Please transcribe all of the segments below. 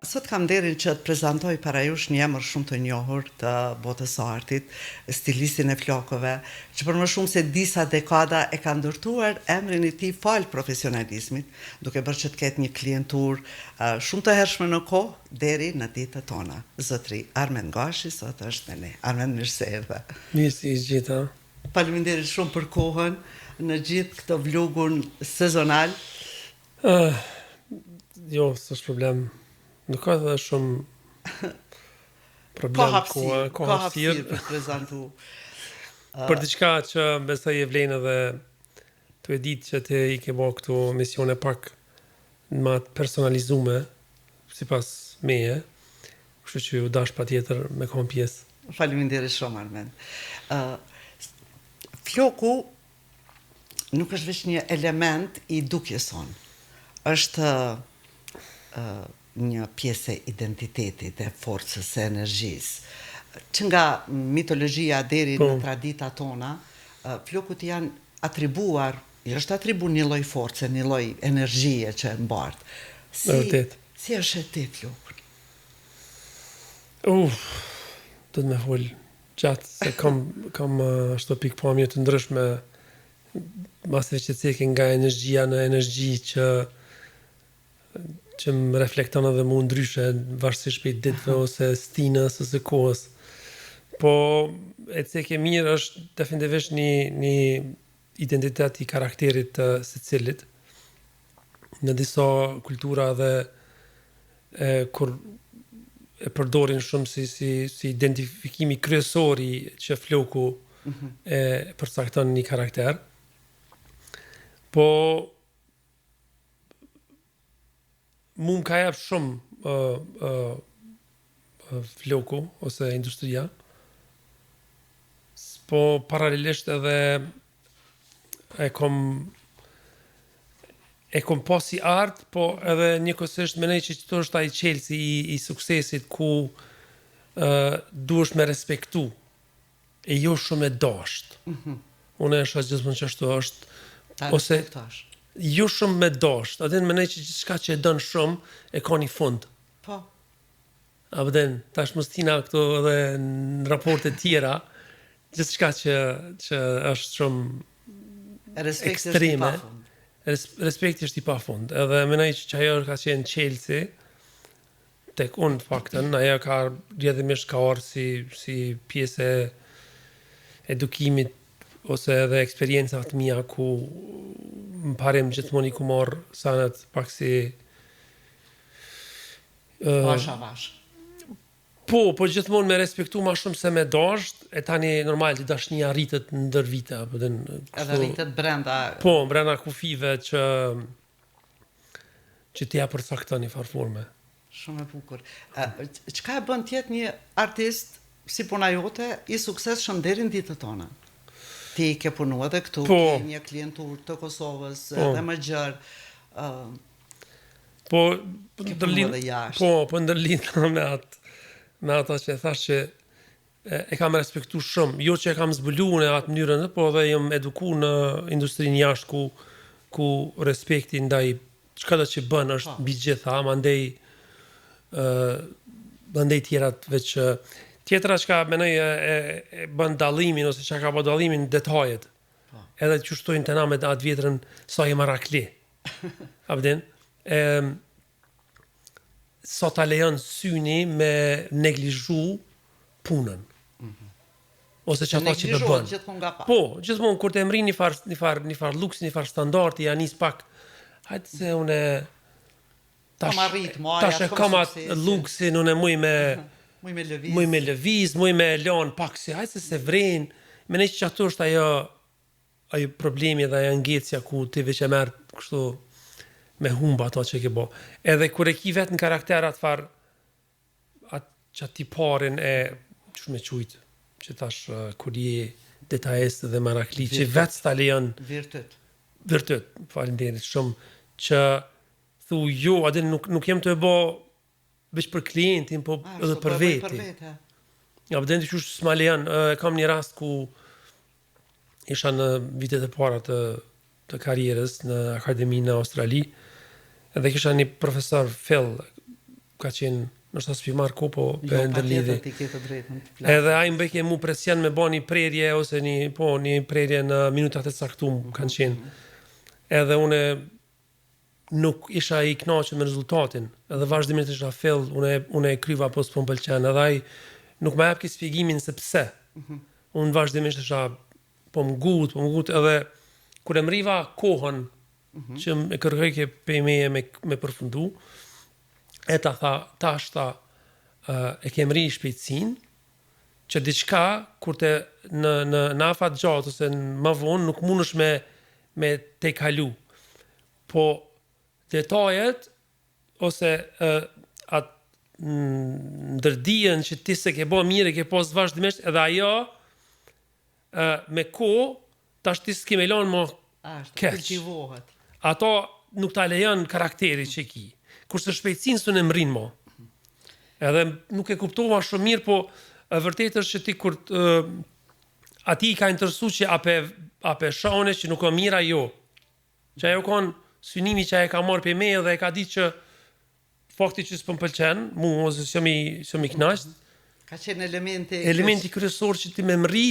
Sot kam nderin që të prezantoj para jush një emër shumë të njohur të botës së artit, stilistin e flokëve, që për më shumë se disa dekada e ka ndërtuar emrin e tij fal profesionalizmit, duke bërë që të ketë një klientur shumë të hershme në kohë deri në ditët tona. Zotri Armen Gashi sot është me ne. Armen, mirë se erdhe. Mirë si gjitha. Faleminderit shumë për kohën në gjithë këtë vlogun sezonal. Jo, s'është problem. Nuk ka dhe shumë problem Ka hapësirë për të prezentu. Për diçka që besoj e vlen edhe të e ditë që ti i ke bërë këtu misione pak më të personalizume, sipas meje, kështu që u dash patjetër me kon pjesë. Faleminderit shumë Armen. Floku nuk është vetëm një element i dukjes sonë. Është një pjesë e identitetit, e forcës, e energjisë. Që nga mitologjia deri në traditat tona, flokut janë atribuar, është atribu një lloj force, një lloj energjie që e mbart. Si është e ti flokun? Do të më fol gjatë, se kam ashtu pikpamje të ndryshme, masëve që cekin nga energjia në energji që më reflekton edhe mu ndryshe, varësisht për ditëve ose stinës ose kohës. Po, e cekje mirë është definitivisht një identitet i karakterit të secilit. Në disa kultura dhe kur e përdorin shumë si identifikimi kryesori që floku e përcakton një karakter. Po, mu më ka jap shumë floku ose industria, po paralelisht edhe e kom pas si art, po edhe njëkohësisht mendoj që këto është ai çelësi i suksesit ku duhesh me respektu e jo shumë e dasht. Unë e shoh gjithmonë që ashtu është ose jo shumë me dasht, atë mendoj që gjithçka që e don shumë e ka një fund. Po. A vjen tash mos tina këtu edhe në raporte tjera, gjithçka që është shumë ekstreme. Respekti është i pafund. Edhe mendoj që ajo ka qenë çelësi tek unë faktën, ajo ka rrjedhimisht ka ardhur si pjesë e edukimit ose edhe eksperiencat mia ku më parem gjithmonë i ku marr sanat pak si vash. Po gjithmonë me respektu ma shumë se me dasht, e tani normal të dashnia rritet ndër vite, apo edhe rritet brenda. Po, brenda kufive që t'ja përcakton një farforme. Shumë e bukur. Çka e bën të jetë një artist si puna jote i suksesshëm deri në ditët tona? Ti ke punuar edhe këtu, ke një klientur të Kosovës, edhe më gjerë. Po ndërlidh me ata që thash që e kam respektu shumë. Jo që e kam zbulu në atë mënyrën, po edhe jam eduku në industrinë jashtë ku respekti ndaj çka do që bën është mbi gjitha, mandej tjerat veç tjetra që menoj e bën dallimin ose që ka bën dallimin detajet. Edhe që shtojnë të na me atë vjetrën sa e marakli. A vjen? Sa ta lejon syni me neglizhu punën. Ose që ata që të bën. Po, gjithmonë kur të emrin një far luks, një far standardi, ja nis pak. Hajtë se unë tash e kam atë luksin, unë muj me lëviz, muj me lan pak si, hajtë se vren. Mendoj që ato është ajo problemi dhe ajo ngecja ku ti veç e merr kështu me humba ato që ke bo. Edhe kur e ki vetë në karakter atë farë, atë që ti parin e që me qujtë, që tash kur je detajist dhe marakli, që vetë s'ta lejon virtut, faleminderit shumë, që thu jo, adin nuk jem të e bo veç për klientin, po edhe për veti. Ja, vëdhen të qështë s'ma lejon, kam një rast ku isha në vitet e para të karierës në akademi në Australi, edhe kisha një profesor Phil ka qenë, nështë s'pi marrë ko, po Jo, për ndërlidhi. ti ke të drejtën të flasësh. Edhe ai mbeke mu presion me bo një prerje, ose një prerje në minutat e caktuar kanë qenë. Edhe une nuk isha i kënaqur me rezultatin, edhe vazhdimisht isha fill, une e kryva po s'po m'pëlqen, edhe ai nuk më jep shpjegimin se pse. Unë vazhdimisht isha po m'gut, edhe kur e mriva kohën që e kërkoj pe meje me përfundu, e ta tha, e ke mri shpejtësin, që diçka, kur në afat gjatë, ose në më vonë, nuk mundesh me te kalu. Po, detajet, ose atë ndërdijen që ti se ke bo mire, ke pas vazhdimisht, edhe ajo, me ko, tash ti s'ke me lanë më keq. Ato nuk ta lejon karakteri që ki. Kurse shpejtësin së në mrinë mo. Edhe nuk e kuptova shumë mirë, po vërtet është që ti kur ati i ka interesu që ape shone që nuk o mira jo. Që ajo konë synimi që ajo ka marrë për me dhe e ka ditë që fakti që s'pëm pëlqen, mu ose s'jom i knasht. Ka qenë elementi kryesor që ti me mri,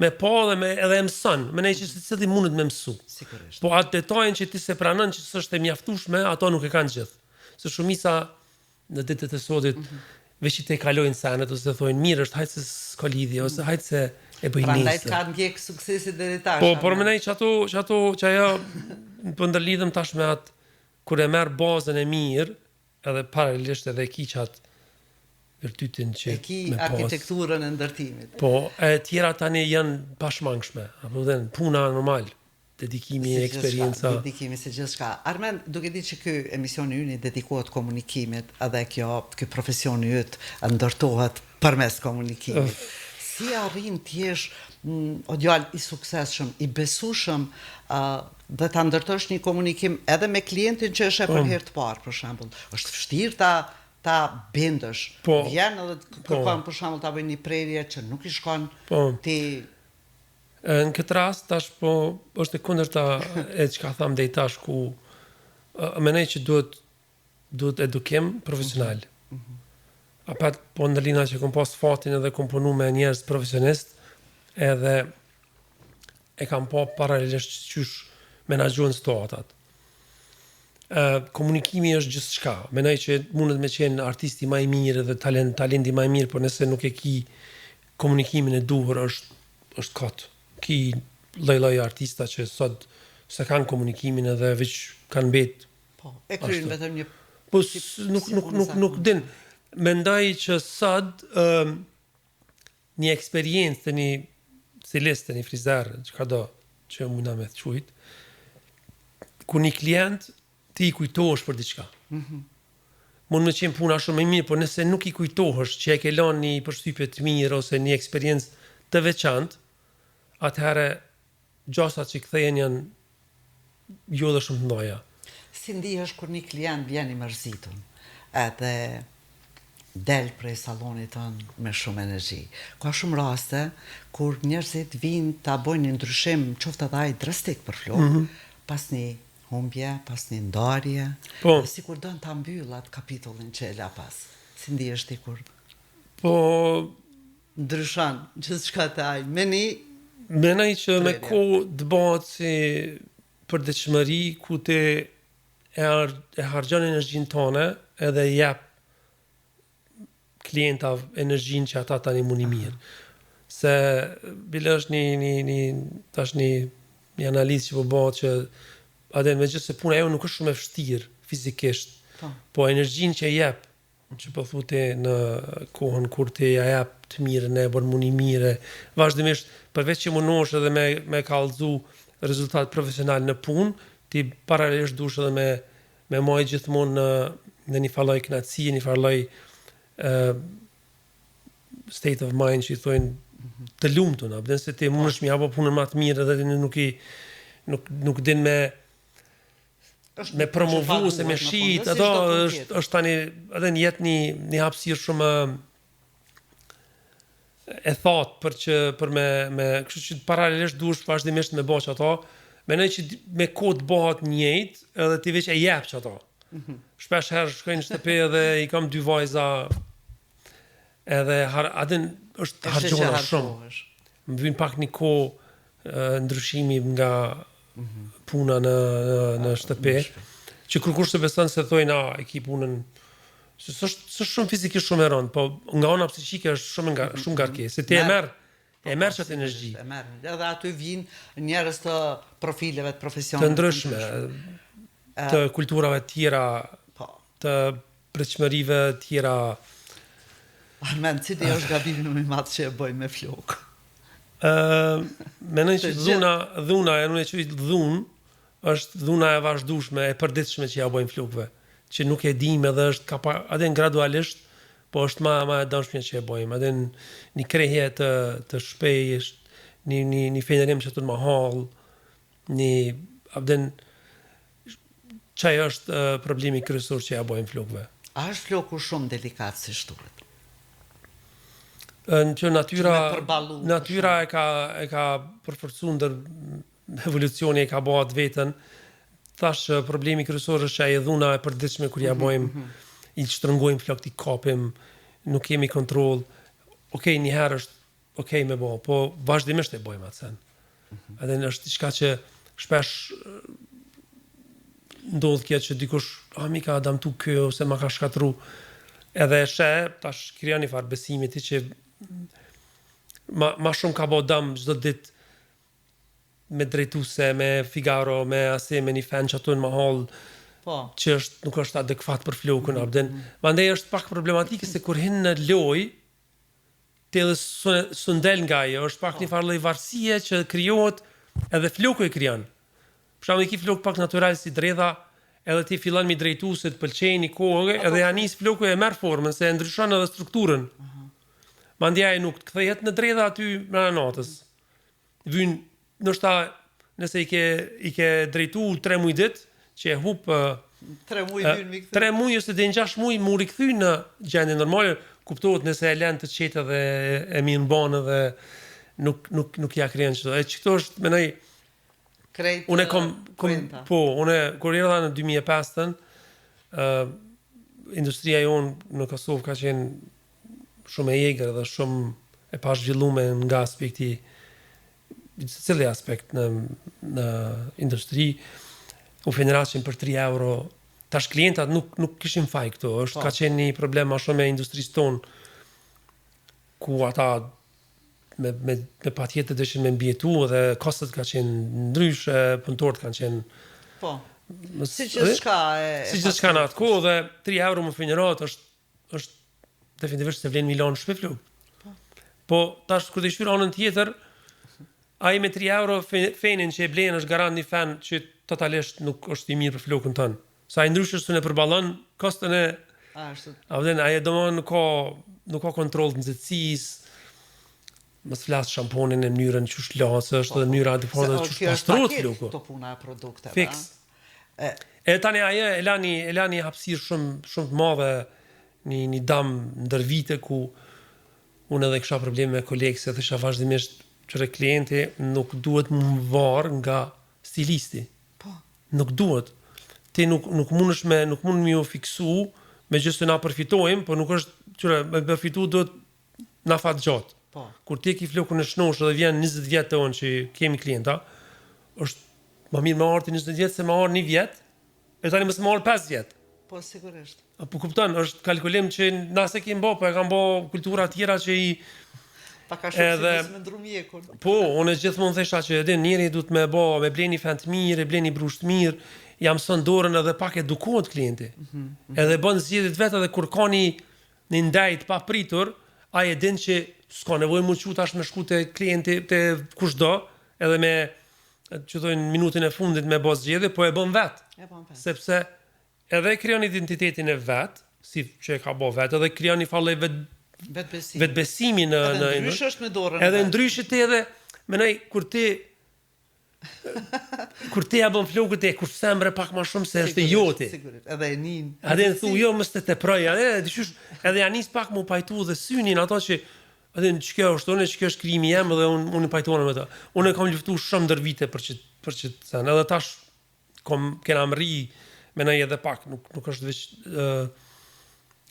me pa dhe edhe mësën, me nej që se cili mundet me mësu. Sigurisht. Po atë detajnë që ti se pranën që s'është e mjaftueshme, ato nuk e kanë gjithë. Se shumica në ditët e sodit, veç që te kalojnë senet, ose të thojnë mirë është, hajtë se s'ka lidhje, ose hajtë se e bëjnë nisë. Prandaj ka ndjek suksesit dhe tash. Po, por më nej që ajo, për ndërlidhëm tash me atë, kur e merë bazën e mirë, edhe paralelisht edhe e ki që atë virtytin që e ki arkitekturën e ndërtimit. Po, e tjera tani janë pashmangshme, apo dhe puna normal, dedikimi, eksperienca. Dedikimi se gjithçka. Armen, duke di që ky emisioni ynë dedikohet komunikimit, edhe ky profesioni yt ndërtohet përmes komunikimit. Si arrin të jesh o djalë i suksesshëm, i besueshëm, dhe ta ndërtosh një komunikim edhe me klientin që është për herë të parë, për shembull. Është vështirë ta bindësh. Vjen edhe kërkon për shembull ta bëjnë një prerje që nuk i shkon ti. Në këtë rast tash po është e kundërta e çka tham deri tash ku mendoj që duhet edukim profesional. Apat po ndalina që kom pas fatin edhe kom punu me njerëz profesionist edhe e kam pa paralelisht qysh menaxhojnë situatat. Komunikimi është gjithçka. Mendoj që mundet me qenë artisti më i mirë dhe talenti më i mirë, por nëse nuk e ki komunikimin e duhur është kot. Ki lloj artista që sot se kanë komunikimin edhe veç kanë mbet. Po, e kryen vetëm një po nuk din. Mendoj që sot një eksperiencë të një stilist, të një frizer, çkado që mund me thujt, ku një klient ti i kujtohesh për diçka. Mund me qenë puna shumë e mirë, por nëse nuk i kujtohesh që e ke lënë një përshtypje të mirë ose një eksperiencë të veçantë, atëherë gjasat që kthehen janë jo dhe shumë të mëdha. Si ndihesh kur një klient vjen i mërzitur, edhe del prej sallonit tënd me shumë energji. Ka shumë raste kur njerëzit vinë ta bëjnë një ndryshim, qoftë edhe ai drastik për flokë, pas një humbje, pas një ndarje, sikur don ta mbyll atë kapitullin që e la pas. Si ndihesh ti kur? Po ndryshon gjithçka të ai. Menaj që me kohë të bëhet si përditshmëri ku ti e harxhon energjinë tonë edhe jep klientav energjinë që ata tani mundi mirë. Se bile është një analizë që po bëhet që atë me gjithë se puna jo nuk është shumë e vështirë fizikisht, po energjinë që jep, që po thute në kohën kur ti ja jep të mirën e bën mundi mirë, vazhdimisht përveç që mundohesh edhe me kallëzu rezultat profesional në punë, ti paralelisht duhesh edhe me mojë gjithmonë në një farë kënaqësie, një farë state of mind që i thojnë të lumtur, apo se ti mundesh mi apo punën më të mirë edhe nuk din me promovu se me shit, ato është tani edhe në jetë një hapësirë shumë e thatë për me kështu që paralelisht duhesh vazhdimisht me bëj ato, mendoj që me kohë të bëhet njëjtë edhe ti veç e jep ato. Shpesh herë shkoj në shtëpi edhe I kam 2 vajza edhe adin është harxhona shumë. Më vjen pak një kohë ndryshimi nga puna në shtëpi. Që kërkush të beson se thojnë e ki punën s'është shumë fizikisht shumë e rëndë, po nga ona psiqike është shumë ngarkesë. Se ti e merr çat energji. E merr. Edhe aty vijnë njerëz të profileve të profesionit të ndryshme, të kulturave të tjera, të pritshmërive të tjera. Armen, cili është gabimi më I madh që e bëjmë me flokë? Menoj që dhuna e nuk e quaj dhunë, është dhuna e vazhdueshme, e përditshme që ja bëjmë flokëve, që nuk e dim edhe është edhe gradualisht, po është ma e dashme që e bëjmë, edhe një krehje të shpejt, një fenerim që të mahall, çaj është problemi kryesor që ja bëjmë flokëve. A është floku shumë delikat si shtuhet? Që natyra e ka përforcuar ndër evolucioni e ka bëhat vetën. Thash problemi kryesor është që ai dhuna e përditshme kur ja bëjmë I shtrëngojmë flokët I kapim, nuk kemi kontroll. Okej, një herë është okej me bë, po vazhdimisht e bëjmë atë sen. Edhe është diçka që shpesh ndodh kjo që dikush mi ka damtu kjo ose ma ka shkatru. Edhe tash krijon një farë besimi ti që ma shumë ka bë dëm çdo ditë me drejtuse, me Figaro, me me një fen që ato në mahall, që nuk është adekuat për flokun. Mandej është pak problematike se kur hin në lojë, ti edhe s'u ndel nga ajo, është pak një farë lloj varësie që krijohet edhe floku e krijon. Për shembull, ki flok pak natyral si dredha, edhe ti fillon mi drejtu se të pëlqejnë I kohë, edhe ja nis floku e merr formën, se e ndryshon edhe strukturën. Mandej ai nuk kthehet në dredha aty brenda natës. Vyn ndoshta nëse I ke drejtu 3 muaj ditë, që e hup 3 muaj vyn mi kthy. 3 muaj ose deri në 6 muaj mu rikthy në gjendje normale, kuptohet nëse e lën të qetë dhe e mirë mban dhe nuk ja krijon çdo. E çto është menoj krejt. Unë unë kur erdha në 2005, industria jonë në Kosovë ka qenë shumë e egër dhe shumë e pazhvilluar nga aspekti cili aspekt në industri. U fenerasin për 3 euro. Tash klientat nuk kishin faj këto. Ka qenë një problem ma shumë me industrisë tonë, ku ata me patjetër dëshin me mbjetu dhe kostet ka qenë ndryshe, punëtorët kanë qenë si gjithçka në atë kohë dhe 3 euro më fenerat është definitivisht se vlen milion shpeflu. Po tash kur të shfyr anën tjetër, ai me 3 euro fenin që e blen është garant një fen që totalisht nuk është I mirë për flokun tënë. Sa I ndryshës të ne përballon kostën e ai domon nuk ka kontroll të nxehtësisë. Mos flas shamponin në mënyrën që shlasë, është edhe mënyra adekuate që pastrohet floku. Këto puna e produkteve. Fiks. E tani ajo e lani hapësirë shumë të madhe një dam ndër vite ku unë edhe kisha probleme me kolegë se thësha vazhdimisht që klienti nuk duhet më varë nga stilisti. Nuk duhet. Ti nuk mund më ju fiksu me gjithë se na përfitojmë, po nuk është qëre me përfitu duhet na fat gjatë. Kur ti ki flokun e shnosh dhe vjen 20 vjetë të onë që kemi klienta, është ma mirë me arti 20 vjetë se me arë 1 vjetë, e tani mësë me arë 5 vjetë. Po, sigurisht. Po kupton, është kalkulim që nase kemë bo, po e kam bo kultura tjera që ta ka shumë si nësë me ndru mjekun. Po, unë gjithmonë thesha që njëri du të me bleni fen të mirë, bleni brusht mirë, jam sën dorën edhe pak edukohet klienti. Edhe bën zgjedhjet vetë edhe kur ka një ndajt pa pritur, ai e din që s'ka nevojë më qu tash me shku te klienti te kushdo, edhe me që thojnë minutën e fundit me bë zgjedhje, po e bën vetë. Sepse edhe krijon identitetin e vet, si që e ka bë vetë, edhe krijon një fallë vetbesimi në ndryshe është me dorën. Edhe ndryshe ti edhe menoj kur ti ja bën flokët e kur semre pak më shumë se është joti. Sigurisht, edhe e nin. Edhe thu jo mos të teproj, edhe ja nis pak më pajtu dhe synin ato që edhe ç'kjo është, ç'kjo është krijimi jam dhe unë pajtona me ta. Unë kam luftuar shumë ndër vite për që thënë, edhe tash kena mri menoj edhe pak, nuk është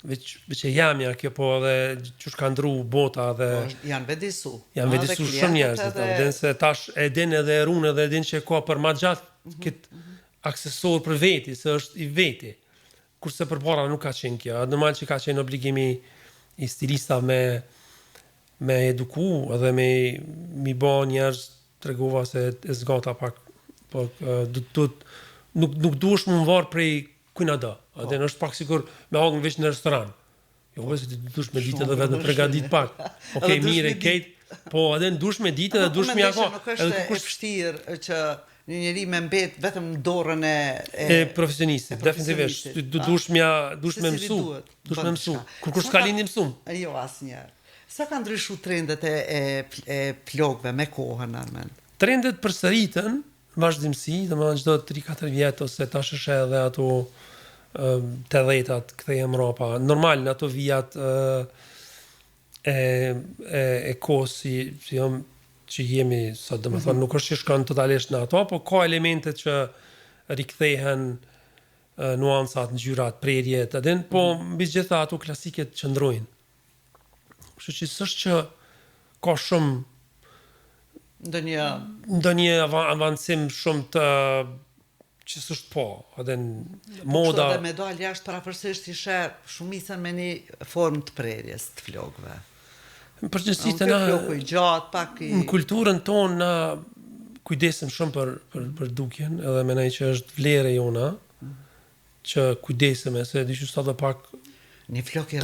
veç e jamja kjo, po edhe që ka ndru bota dhe... Janë vedisu. Janë vedisu shumë njerëzit, edhe se tash e din edhe e runë edhe e din që e ka për ma gjatë këtë aksesor për veti, se është i veti. Kurse për para nuk ka qenë kjo. Normal që ka qenë obligimi i stilista me eduku edhe mi ba njerëz të regova se e zgata pak. Po, nuk duesh më varë prej kujna da. Edhe është pak sikur me hangën veç në restoran. Jo, se ti duesh me ditë edhe vetë me pregadit pak. Okej, mire, kejt. Po, edhe duesh me ditë edhe duesh me jako. Nuk është e vështirë që një njeri me mbet vetëm në dorën e profesionistit, definitivisht. Duesh me mësu. Duesh me mësu. Kur s'ka lindi mësum. Jo, asnjëherë. Sa ka ndryshu trendet e flokëve me kohën, Armend? Trendet përsëritën vazhdimsi, domethënë çdo 3-4 vjet ose tash është edhe ato 80-at kthehem mrapa. Normal në ato vijat e kohës që jemi sot, domethënë nuk është që shkon totalisht në ato, po ka elemente që rikthehen nuancat, ngjyrat, prerjet, po mbi gjitha ato klasiket qëndrojnë. Kështu që s'është që ka shumë ndonjë avancim shumë të që s'është po, edhe moda... Kështu edhe me dalë jashtë parapërsisht ishe shumicën me një formë të prerjes të flokëve. Përgjithësi të na... Floku i gjatë, pak i... Në kulturën tonë na kujdesim shumë për dukjen, edhe menoj që është vlerë jona, që kujdesime, se di që sot dhe pak... Një flok i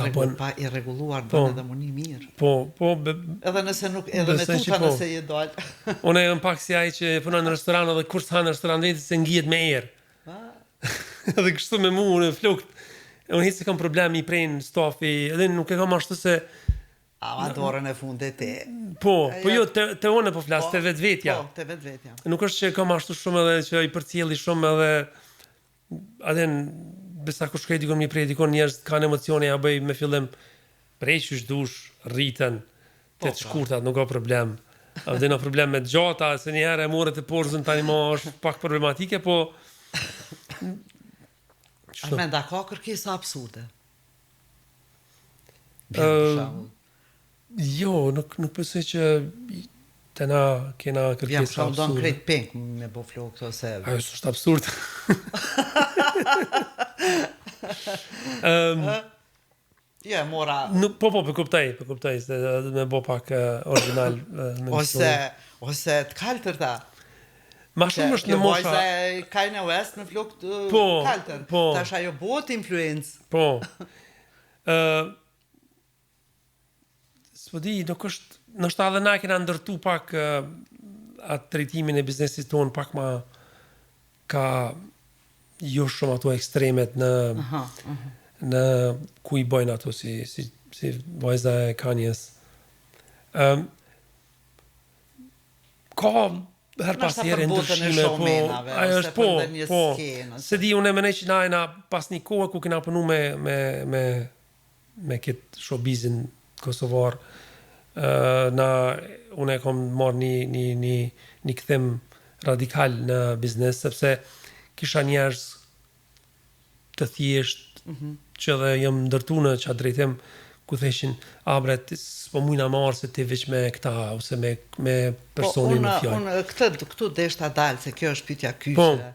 rregulluar bën edhe më një mirë. Po, edhe nëse nuk, edhe me tuta nëse je dal. Unë jam pak si ai që punon në restoran edhe kur s'han në restoran vetë se ngihet me erë. Edhe kështu me mua në flok. Unë hiç se kam problem i pren stafi, edhe nuk e kam ashtu se ama dorën e fundit te. Po jo te unë po flas te vetvetja. Po, te vetvetja. Nuk është që kam ashtu shumë edhe që i përcjelli shumë edhe besa kur shkoj dikon mi prej dikon njerëz kanë emocione ja bëj me fillim prej qysh dush rriten te të shkurtat nuk ka problem. Edhe në problem me gjata se një herë e morët e porzën tani më është pak problematike, po Armend, a ka kërkesa absurde? Jo, nuk besoj që të na kena kërkesa absurde. Jam shumë krejt pink me bo flok këto se... Ajo është absurd. Ja, mora... Po, kuptaj, se me bo pak original me mësone. Ose të kaltërta. Ma shumë është në mosha... Kjo vajza Kanye West në flok të kaltër. Tash ajo bot influencë. Po. S'po di, nuk është... Nështë edhe na kena ndërtu pak atë trajtimin e biznesit tonë pak ma ka jo shumë ato ekstremet në ku i bojnë ato si vajza e Kanjes. Ka her pas herë ndryshime, po ajo është po. Se di unë menoj që na pas një kohë ku kena punu me këtë showbizin kosovar. Unë e kom marrë një kthim radikal në biznes, sepse kisha njerëz të thjesht që dhe jam ndërtu në qatë drejtim ku theshin, bret, s'po mujna marrë se ti veç me këta, ose me personin në fjallë. Unë këtu deshta dalë, se kjo është pyetja kyçe.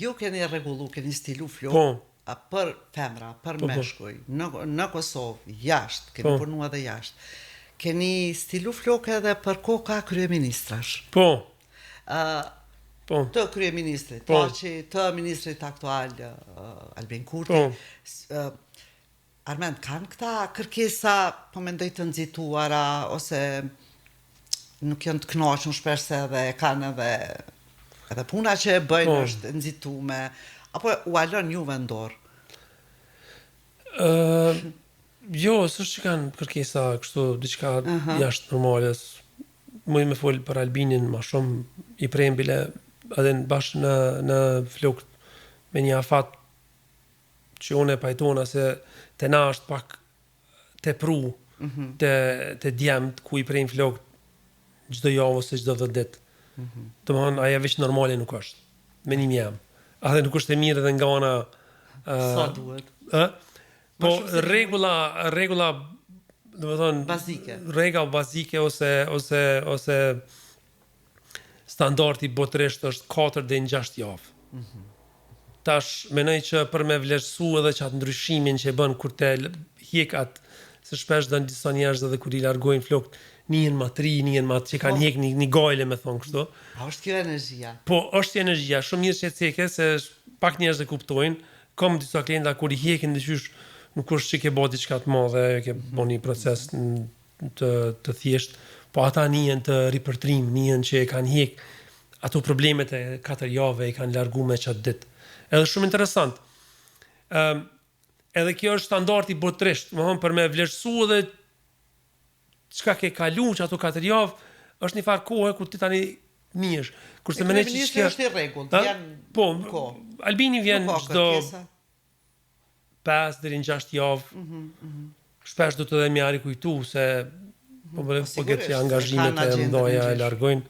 Ju keni rregullu, keni stilu flok për femra, për meshkuj, në Kosovë, jashtë, keni punu edhe jashtë. Keni stilu flok edhe për koka kryeministrash. Po. Të kryeministrit, të ministrit aktual Albin Kurti. Armend, kanë këta kërkesa, po mendoj të nxituara, ose nuk janë të kënaqur shpesh se edhe kanë edhe puna që e bëjnë është nxitume, apo u alon juve në dorë? Jo, s'është që kanë kërkesa kështu diçka jashtë normales. Muj me fol për Albinin ma shumë i prembile edhe bashkë në flok me një afat që unë e pajtona se të na është pak të pru të djemt ku i prejnë flok gjdo javë ose gjdo 10 ditë. Të më thonë, aja veç normale nuk është. Me një jam. a dhe nuk është e mirë edhe nga ana sa duhet. Po rregulla do të thonë Bazike. Rregulla bazike ose standardi botërisht është 4 deri në 6 javë. Tash mendoj që për me vlerësu edhe çat ndryshimin që e bën kur te hjek atë, se shpesh do disa njerëz edhe kur I largojnë flokët, nihen ma 3, nihen ma që kanë hjek një gojle me thon kështu. A është kjo energjia? Po, është energjia, shumë mirë që e ceke, se pak njerëz e kuptojnë. Kam disa klienta kur I hekin dyqysh nuk është që ke bë diçka të madhe, ke bën një proces të thjesht, po ata nihen të ripërtrim, nihen që e kanë hjek ato problemet e 4 javë I kanë largu me qatë ditë. Edhe shumë interesant. Edhe kjo është standardi botërisht, më thonë për me vlerësu edhe çka ke kalu që ato 4 javë, është një farë kohë ku ti tani nihesh. Kurse më ne që është I rregullt, po, Albini vjen çdo 5 deri në 6 javë. Shpesh do të dhe mjari kujtu se po këtë që angazhimet e mdoja e largojnë.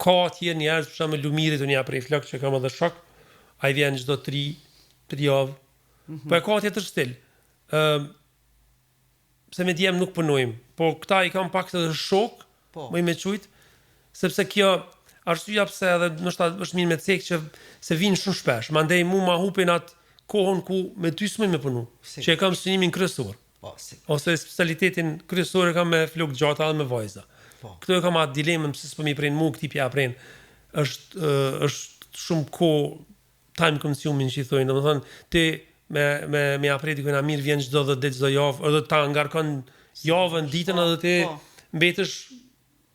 Ka atje njerëz për shembull Lumirit unë ja prej flok që kam edhe shok, ai vjen çdo 3 javë. Po e ka tjetër stil. Se me djem nuk punojmë, po këta I kam pak të shok, më I me qujt, sepse kjo arsyeja pse edhe ndoshta është mirë me cek që se vinë shumë shpesh. Mandej mu ma hupin atë kohën ku me ty s'moj me punu, që e kam synimin kryesor. Ose specialitetin kryesor e kam me flok gjata dhe me vajza. Këto e kam atë dilemën pse s'po mi pren mu, këti pja pren. Është shumë time consuming që I thojnë, domethënë ti me apreti kujna mirë vjen çdo 10 ditë çdo javë, edhe ta ngarkon javën, ditën edhe ti mbetesh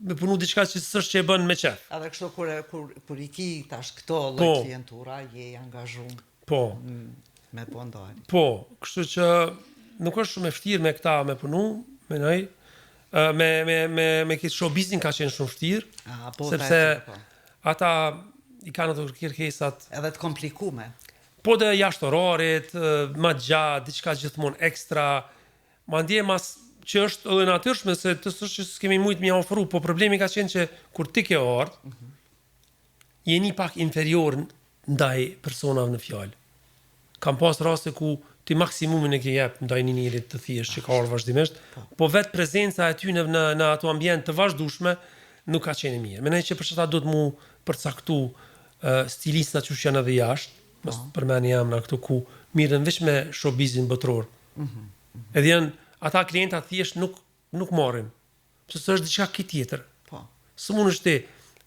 me punu diçka që s'është që e bën me qef. Edhe kështu kur I ki tash këto lloj klientura, je I angazhuar. Po. Me po ndali. Po, kështu që nuk është shumë e vështirë me këta me punu, mendoj. Me këtë show business ka qenë shumë vështirë, sepse ata I kanë ato kërkesat edhe të komplikume. Po dhe jashtë orarit, ma gjatë, diçka gjithmonë ekstra, mandje mas që është edhe natyrshme se të s'është që s'kemi mujtë m'ja ofru, po problemi ka qenë që kur ti ke ardhur, jeni pak inferior ndaj personave në fjalë. Kam pas raste ku ti maksimumin e ke jep ndaj një njerit të thjesht që ka ardhur vazhdimisht, po vetë prezenca e tyre në ato ambient të vazhdueshme nuk ka qenë mirë. Mendoj që për çfarë duhet mu përcaktu stilistat që janë edhe jashtë, mos përmend jam në këtu ku mirën veç me showbizin botror. Edhe janë ata klienta thjesht nuk marrin. Sepse është diçka këtë tjetër. Po. S'mund është ti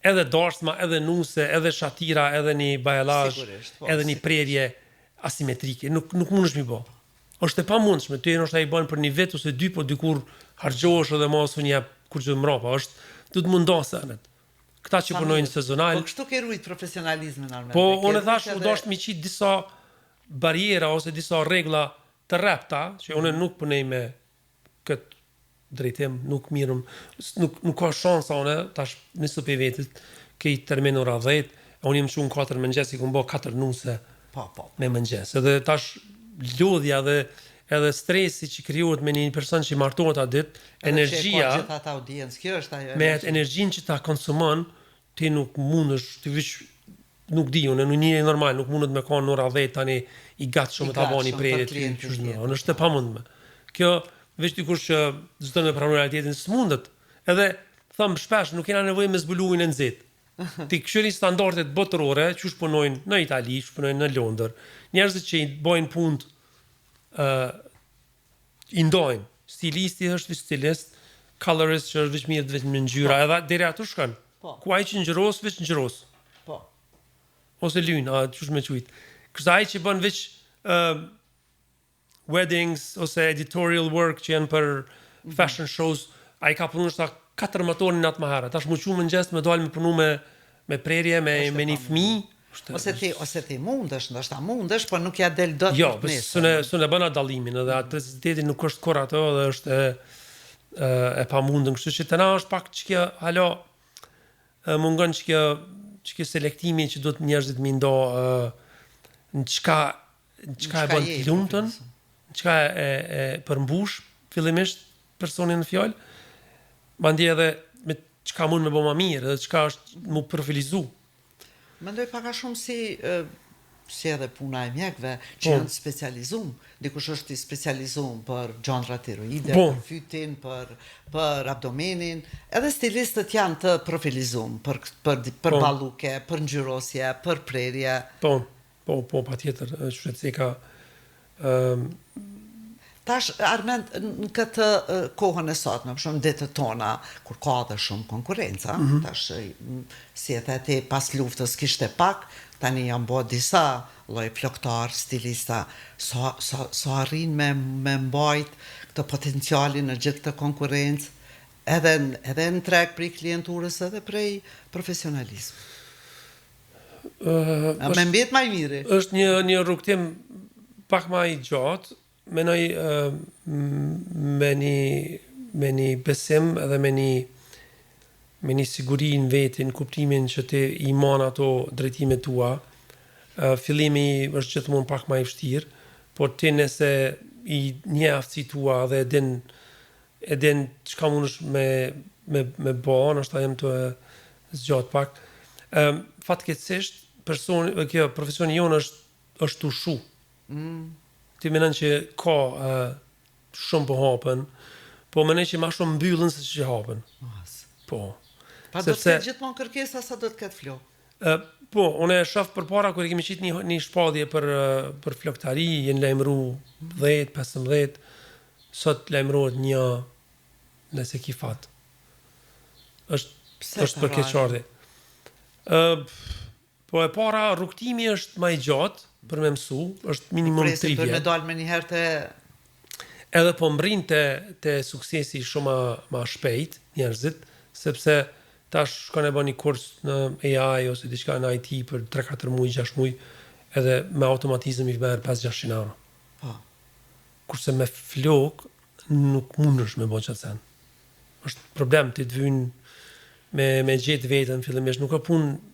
edhe dashma, edhe nuse, edhe shatira, edhe një bajallazh, edhe një prerje asimetrike. Nuk mundesh mi bë. Është e pamundshme. Ti ndoshta I bën për një vit ose 2, po dikur harxhohesh edhe mos unë jap kur çdo mbrapa. Është du të mundos anet. Këta që punojnë sezonal. Po kështu ke rujt profesionalizmin almen. Po unë thash u dosh mi qit disa bariera ose disa rregulla të rrepta, që unë nuk punoj me këtë drejtim, nuk mirëm, nuk ka shansa unë, tash nisë për vetit, ke I termin ora 10, unë jam shumë 4 mëngjes, I kum bë 4 nuse me mëngjes. Edhe tash lodhja dhe edhe stresi që krijohet me një person që martohet atë ditë, energjia, me atë energjinë që ta konsumon, ti nuk mundesh, ti veç nuk di, unë në një normal, nuk mundet me kanë në ora 10 tani I gatshëm të avoni prerit, unë është e pamundme. Kjo, veç dikush që çdo me pranoj realitetin s'mundet. Edhe them shpesh nuk kena nevojë me zbuluin e nxehtë. Ti këshiri standardet botërore, që punojnë në Itali, që punojnë në Londër, njerëzit që I bojnë punë I ndojnë. Stilisti është stilist, colorist që është veç mirë vetëm në ngjyra, edhe deri aty shkon. Ku ai që ngjyros veç ngjyros. Po. Ose lyn, çush me quajt. Kështu ai që bën veç weddings ose editorial work që janë për fashion shows, ai ka punuar sa 4 motorin atë më herë. Tash më qumë mëngjes me dalë me punu me prerje, me një fëmijë. Ose ti mundesh, ndoshta mundesh, po nuk ja del dot. Jo, s'e bën atë dallimin, edhe atrociteti nuk është kur ato, dhe është e pamundën, kështu që tani është pak çka halo mungon çka selektimi që do të njerëzit më ndo në çka e bën të lumtën, çka e përmbush fillimisht personin në fjalë, mandje edhe me çka mund me bë më mirë, edhe çka është më profilizu. Mendoj paka shumë si edhe puna e mjekve që janë specializum. Dikush është i specializum për gjandra tiroide, për fytin, për abdomenin. Edhe stilistët janë të profilizum për balluke, për ngjyrosje, për prerje. Po, pa tjetër. Shqetësi ka... Tash, Armend, në këtë kohën e sotme, për shumë ditët tona, kur ka dhe shumë konkurenca, tash, si e ti pas luftës kishte pak, tani janë bo disa lloj floktar, stilista, so arrin me mbajt këtë potencialin në gjithë këtë konkurencë, edhe në treg prej klienturës edhe prej profesionalizm. Me mbet ma i miri. Është një rrugtim pak ma i gjatë, menoj me një besim edhe me një siguri në vetin, kuptimin që ti i man ato drejtimet tua. Fillimi është gjithmonë pak ma i vështirë, por ti nëse i një aftësi tua dhe edin çka mundesh me bo, nështë ta jem të zgjat pak. Fatkeqësisht, profesioni jonë është të shu. Ti menon që ka shumë po hapen, po menon që ma shumë mbyllën se që hapen. Po. Pa do të ketë gjithmonë kërkesa sa do të ketë flokë? Po, unë e shoh përpara kur kemi qit një shpadhje për floktari, jenë lajmëru 10-15, sot lajmërohet një nëse ki fat. Është për keqardhje. Po e para, rrugtimi është ma i gjatë, për me mësu, është minimum 3 vjet. Për me dalë me njëherë të... Edhe po mbrin të suksesi shumë ma shpejt njerëzit, sepse tash kanë e bën një kurs në AI ose diçka në IT për 3-4 muaj, 6 muaj, edhe me automatizëm i merr 5-600 euro. Po. Kurse me flok nuk mundesh me bën çfarë. Është problem ti të vyn me gjetë vetën fillimisht, nuk ka punë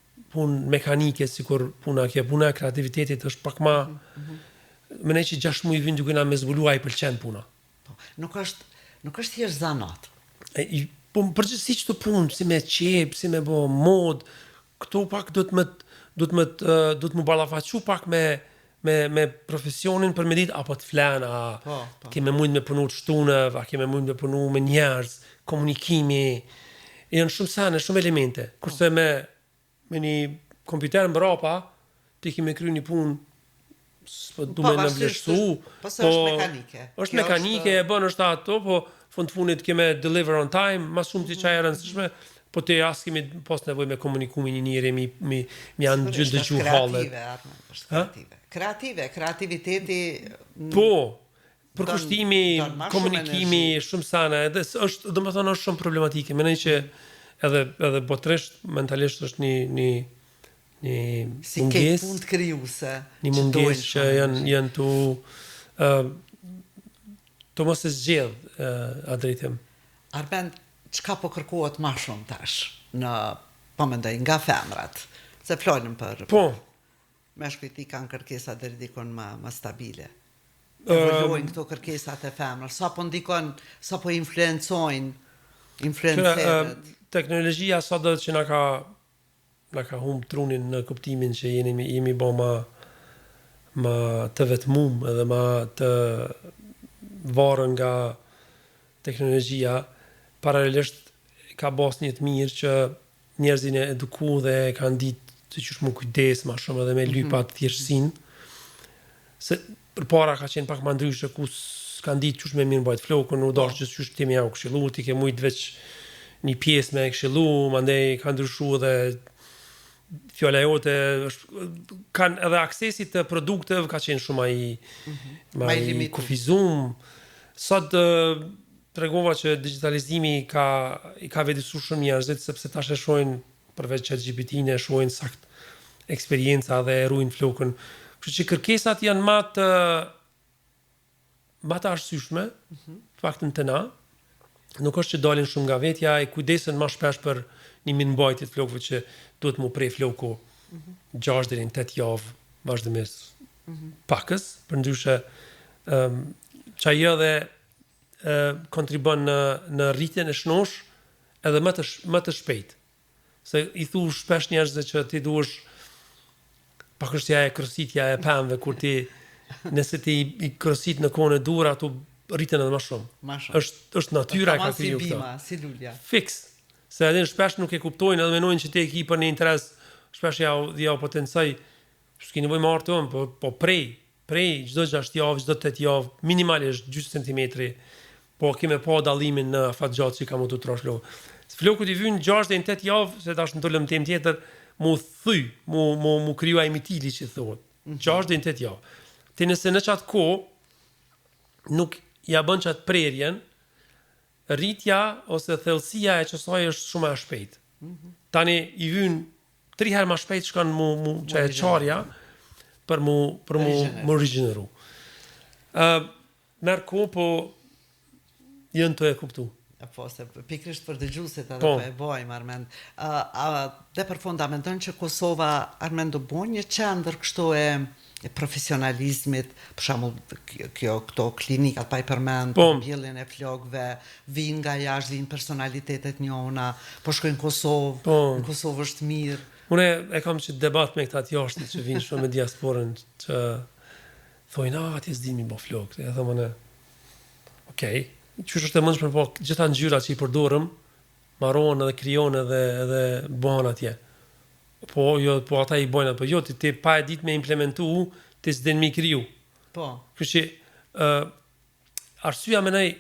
mekanike, sikur puna e kreativitetit është pak ma... Mendoj që 6 muaj vin duke na me zbulua i pëlqen puna. Po, nuk është thjesht zanat. Po përgjithësi çdo punë, si me qep, si me bë mod, këto pak do të më ballafaqu pak me profesionin për me ditë apo të flan, keme mund me punu të shtunëv, a keme mund me punu me njerëz, komunikimi, janë shumë sene, shumë elemente. Kurse me një kompjuter mbrapa, ti kemi kryer një punë, du me në vlerësu. Po është mekanike. Është mekanike, e bën është ato, po fund funit keme deliver on time, ma shumë të qaj e rëndësishme, po te as kemi pas nevoj me komuniku me një njëri, mi janë gjithë dëgju hallet. Kreativiteti... Po, përkushtimi, komunikimi, shumë sana, edhe është, do më thonë, është shumë problematike. Menoj që edhe botresht, mentalisht është një si ke punë të krijuese. Një mungesë që janë të mos e zgjedh drejtim. Armend, çka po kërkohet më shumë tash po mendoj nga femrat, se flanim për meshkujt i kanë kërkesa deri dikon më stabile. Evolujnë këto kërkesat e femrës, sa po ndikon, sa po influencojnë influencerët. Teknologjia sa do që na ka humbë trunin në kuptimin që jemi bo ma të vetmum edhe ma të varën nga teknologjia, paralelisht ka bas një të mirë që njerëzin e eduku dhe kanë ditë të qysh më kujdes ma shumë edhe me lypat thjeshtësin. Se për para ka qenë pak ma ndryshë ku s'kanë ditë qysh me mirë bajt flokën, u dash që qysh t'jemi jau këshilu, ti ke mujtë veç një pjesë me këshilu, mandej ka ndryshu dhe fjala jote kanë edhe aksesi të produkteve ka qenë shumë i kufizum. Sot tregova që digitalizimi i ka vedisu shumë njerëzit, sepse tash e shohin përveç ChatGPT-n e shohin sakt eksperienca dhe e ruajnë flokën. Kështu që kërkesat janë më të arsyeshme, faktën të na. Nuk është që dalin shumë nga vetja, e kujdesen më shpesh për një minëmbajtje të flokëve që duhet mu prej floku 6 deri në 8 javë vazhdimisht pakës, përndryshe që ajo dhe kontribon në rritjen e shnosh edhe më të shpejt. Se i thu shpesh njerëzve që ti duhesh pakështja e krositja e pemëve, kur ti, nëse ti i krosit në kohën e dur, ato rriten edhe më shumë. Është natyra e ka kriju këto. Si lulja. Fiks. Se edhe shpesh nuk e kuptojnë, edhe menojnë që ti e ki për një interes, shpesh ja potencoj, s'ki nevojë me artë po prej, çdo 6 javë, çdo 8 javë, minimalisht gjysmë centimetri, po keme pa dallimin në fatgjatë që ka mu të trosh flokë. Flokët i vynë 6 dhe 8 javë, se tash në të lëmtem tjetër, mu thy, mu kriju ai mitili që thuhet. 6 dhe 8 javë. Ti nëse në qatë ko, nuk ja bën qatë prerjen, rritja ose thellësia e qësaj është shumë e shpejt. Tani i vynë 3 herë më shpejt shkon mu që e qarja për mu rigjeneru. Merë ko, po jënë të e kuptu. Po, se pikrisht për dëgjuesit edhe po e bojmë, Armend. Dhe për fonda, mendon që Kosova, Armend, do bon një qendër kështu e profesionalizmit, për shembull këto klinikat pa i përmend, mbjelljen e flokëve, vinë nga jashtë, vinë personalitetet njona, po shkojnë në Kosovë, në Kosovë është mirë. Unë e kam që debat me këta të jashtë që vinë shumë me diasporën, që thojnë, atje s'din mi bo flokë. E thëmë në, okej, qysh është e mundshme, po gjitha ngjyrat që i përdorëm, marrohen edhe krijohen edhe bëhen atje. Po ata i bojnë, po jo, ti pa e ditë me implementu, ti s'den mi kriju. Po. Kështu që arsyeja mendoj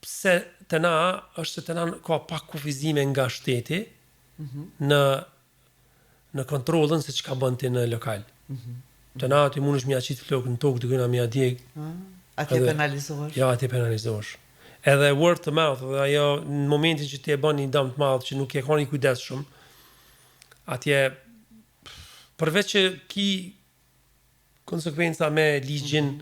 pse të na është se të na ka pak kufizime nga shteti në kontrollën se çka bën ti në lokal. Të na ti mundesh mi aqit flokën në tokë, dikujna mi djeg. Atje penalizohesh? Ja, atje penalizohesh. Edhe word to mouth, dhe ajo në momentin që ti e bën një dëm të madh që nuk e ka një kujdes shumë, atje përveç që ki konsekvenca me ligjin,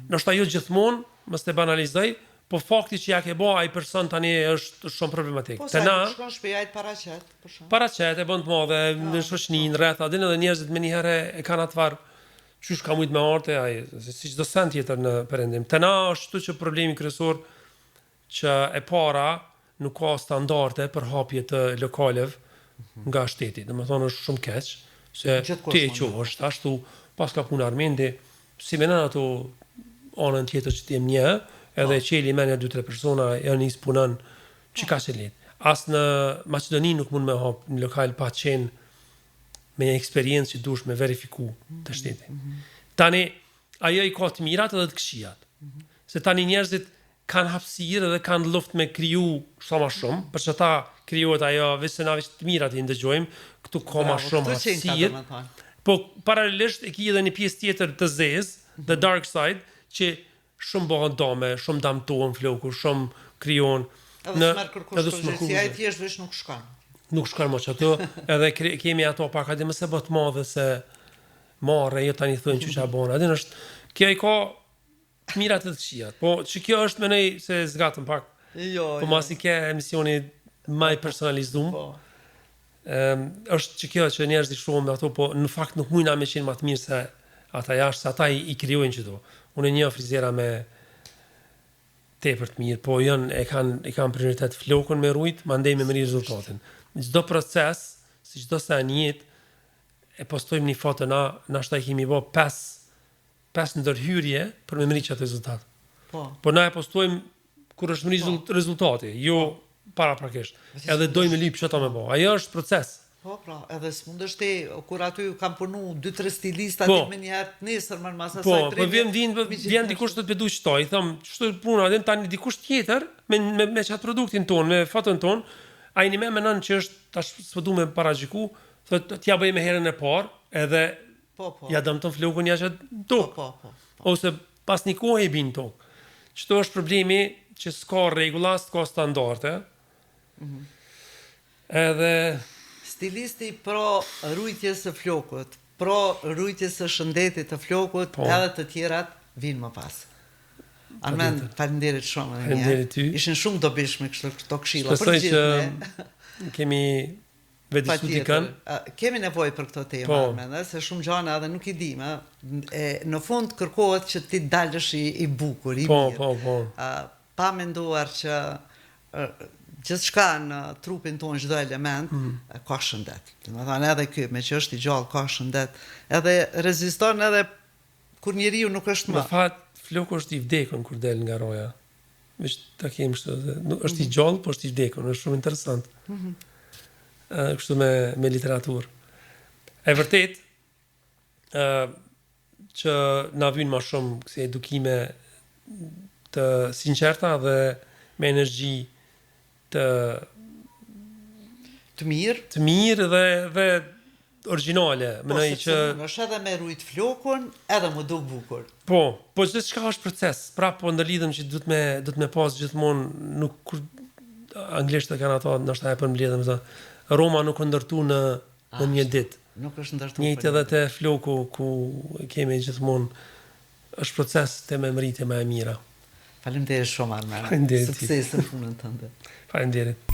ndoshta jo gjithmonë, mos të banalizoj, po fakti që ja ke bë ai person tani është shumë problematik. Po sa shkon shpejt paraqet, për shkak. Paraqet e bën të madhe në shoqërinë rreth, a din edhe njerëzit më një herë e kanë atvar qysh ka mujt me arte, si çdo sen tjetër në perëndim. Të na është këtu që problemi kryesor që e para nuk ka standarde për hapje të lokaleve nga shteti. Domethënë është shumë keq se ti e qosh ashtu pas ka punë Armendi, si menon ato anën tjetër që ti më një, edhe qeli menja 2-3 persona janë nis punon çka se let. As në Maqedoni nuk mund me hap në lokal pa qenë me eksperiencë që dush me verifiku të shteti. Tani, ajo i ka të mirat edhe të këqijat. Se tani njerëzit kanë hapësirë dhe kanë luft me kriju sa ma shumë, për që ta krijuat ajo, veç na veç të mirat i ndëgjojmë, këtu ka ma shumë hapësirë. Po, paralelisht e ki edhe një pjesë tjetër të zezë, the dark side, që shumë bëhen dame, shumë damtohen floku, shumë krijon. Edhe s'merr kërkosh përgjegjësia e thjesht veç nuk shkon. Nuk shkon më që ato, edhe kemi ato pak, adhe mëse bët madhe se marre, jo tani thënë që që abonë, adhe është, kjo i ka mirat e të qijat, po që kjo është menej se zgatëm pak, po mas i ke emisioni maj personalizum, është që kjo që njerëz i shumë me ato, po në fakt nuk mujna me qenë më të mirë se ata jashtë, se ata i kryojnë që do. Unë e një frizera me tepër të mirë, po janë e kanë prioritet flokën me rujt, ma ndej me mëri rezultatin. Çdo proces, si çdo sa jetë, e postojmë një foto na shta i kemi bë 5 ndërhyrje për me mëri qatë rezultat. Po na e postojmë kur është mëri rezultati, jo para prakisht. Edhe dojmë lyp që ta me bë. Ajo është proces. Po, pra, edhe s'mundesh ti, kur aty kam punu 2-3 stilistat, me njëherë nesër më në masa saj 3. Po, vjen dikush të të pedu qëtoj, thëmë, qështu puna, dhe tani dikush tjetër, me qatë produktin ton, me foton ton, a i një me menon që është, tash s'pëdu me paragjiku, thëtë, t'ja bëj me herën e parë, edhe ja dëmë të flokën ja që tokë. Ose pas një kohë e binë tokë. Qëto është problemi që s'ka regula, s'ka standarde, edhe stilisti pro rujtjes së flokut, pro rujtjes së shëndetit të flokut, edhe të tjerat vinë më pas. Armend, faleminderit shumë. Faleminderit ty. Ishin shumë dobishme këto këshilla. Shpresoj që kemi vedisu dikën. Kemi nevojë për këto tema, Armend, se shumë gjëra edhe nuk i dim. Në fund kërkohet që ti dalësh i bukur, i mirë. Pa menduar që gjithçka në trupin tonë, çdo element ka shëndet. Domethënë edhe ky, me që është i gjallë, ka shëndet, edhe reziston edhe kur njeriu nuk është më. Në fakt, floku është i vdekur kur del nga roja. Veç ta kemi kështu, është i gjallë, po është i vdekur, është shumë interesant. Kështu me literaturë. E vërtet, që na vijnë më shumë kësi edukime të sinqerta dhe me energji të mirë dhe origjinale. Mendoj që është edhe me rujt flokun, edhe më duk bukur. Po gjithçka është proces. Prapë po ndërlidhem që duhet me pas gjithmonë, nuk kur anglisht e kanë ato, ndoshta e përmbledhem, Roma nuk u ndërtu në një ditë. Nuk është ndërtu. Njëjtë edhe te floku ku kemi gjithmonë është proces të me mritje më e mira. Faleminderit shumë Armen. Faleminderit. Sukses në punën tënde. Faleminderit.